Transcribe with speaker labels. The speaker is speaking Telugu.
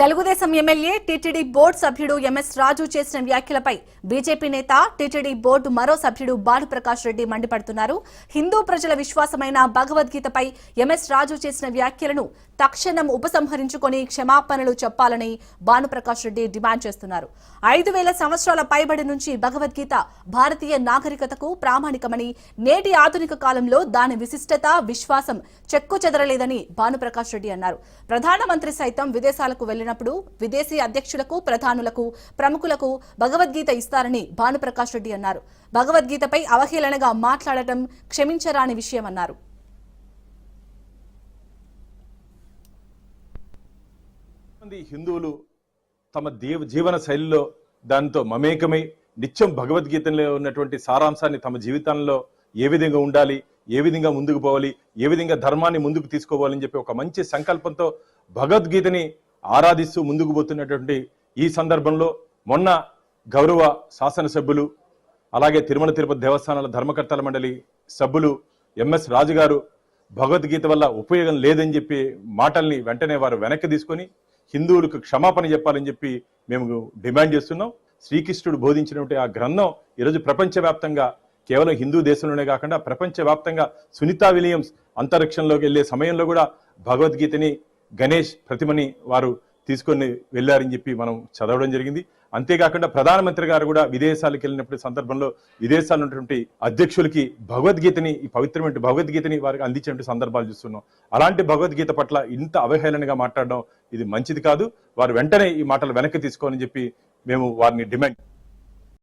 Speaker 1: తెలుగుదేశం ఎమ్మెల్యే టీటీడీ బోర్డు సభ్యుడు ఎంఎస్ రాజు చేసిన వ్యాఖ్యలపై బీజేపీ నేత టీటీడీ బోర్డు మరో సభ్యుడు భానుప్రకాష్ రెడ్డి మండిపడుతున్నారు. హిందూ ప్రజల విశ్వాసమైన భగవద్గీతపై ఎంఎస్ రాజు చేసిన వ్యాఖ్యలను తక్షణం ఉపసంహరించుకొని క్షమాపణలు చెప్పాలని భానుప్రకాష్ రెడ్డి డిమాండ్ చేస్తున్నారు. 5000 సంవత్సరాల పైబడి నుంచి భగవద్గీత భారతీయ నాగరికతకు ప్రామాణికమని, నేటి ఆధునిక కాలంలో దాని విశిష్టత, విశ్వాసం చెక్కుచెదరలేదని భానుప్రకాష్ రెడ్డి అన్నారు. ప్రధానమంత్రి సైతం విదేశాలకు వెళ్లినప్పుడు విదేశీ అధ్యక్షులకు, ప్రధానులకు, ప్రముఖులకు భగవద్గీత ఇస్తారని భానుప్రకాష్ రెడ్డి అన్నారు. భగవద్గీతపై అవహేళనగా మాట్లాడటం క్షమించరాని విషయమన్నారు.
Speaker 2: హిందువులు తమ జీవన శైలిలో దానితో మమేకమై నిత్యం భగవద్గీతలో ఉన్నటువంటి సారాంశాన్ని తమ జీవితంలో ఏ విధంగా ఉండాలి, ఏ విధంగా ముందుకు పోవాలి, ఏ విధంగా ధర్మాన్ని ముందుకు తీసుకోవాలని చెప్పి ఒక మంచి సంకల్పంతో భగవద్గీతని ఆరాధిస్తూ ముందుకు పోతున్నటువంటి ఈ సందర్భంలో మొన్న గౌరవ శాసనసభ్యులు, అలాగే తిరుమల తిరుపతి దేవస్థానాల ధర్మకర్తల మండలి సభ్యులు ఎంఎస్ రాజు గారు భగవద్గీత వల్ల ఉపయోగం లేదని చెప్పి మాటల్ని వెంటనే వారు వెనక్కి తీసుకొని హిందువులకు క్షమాపణ చెప్పాలని చెప్పి మేము డిమాండ్ చేస్తున్నాం. శ్రీకృష్ణుడు బోధించినటువంటి ఆ గ్రంథం ఈరోజు ప్రపంచవ్యాప్తంగా, కేవలం హిందూ దేశంలోనే కాకుండా ప్రపంచవ్యాప్తంగా సునీతా విలియమ్స్ అంతరిక్షంలోకి వెళ్లే సమయంలో కూడా భగవద్గీతని గణేష్ ప్రతిమని వారు తీసుకొని వెళ్ళారని చెప్పి మనం చదవడం జరిగింది. అంతేకాకుండా ప్రధానమంత్రి గారు కూడా విదేశాలకు వెళ్ళినప్పుడు సందర్భంలో విదేశాల్లో ఉన్నటువంటి అధ్యక్షులకి భగవద్గీతని, ఈ పవిత్రమైన భగవద్గీతని వారికి అందించినటువంటి సందర్భాలు చూస్తున్నాం. అలాంటి భగవద్గీత పట్ల ఇంత అవహేళనగా మాట్లాడడం ఇది మంచిది కాదు. వారు వెంటనే ఈ మాటలు వెనక్కి తీసుకోవాలని చెప్పి మేము వారిని డిమాండ్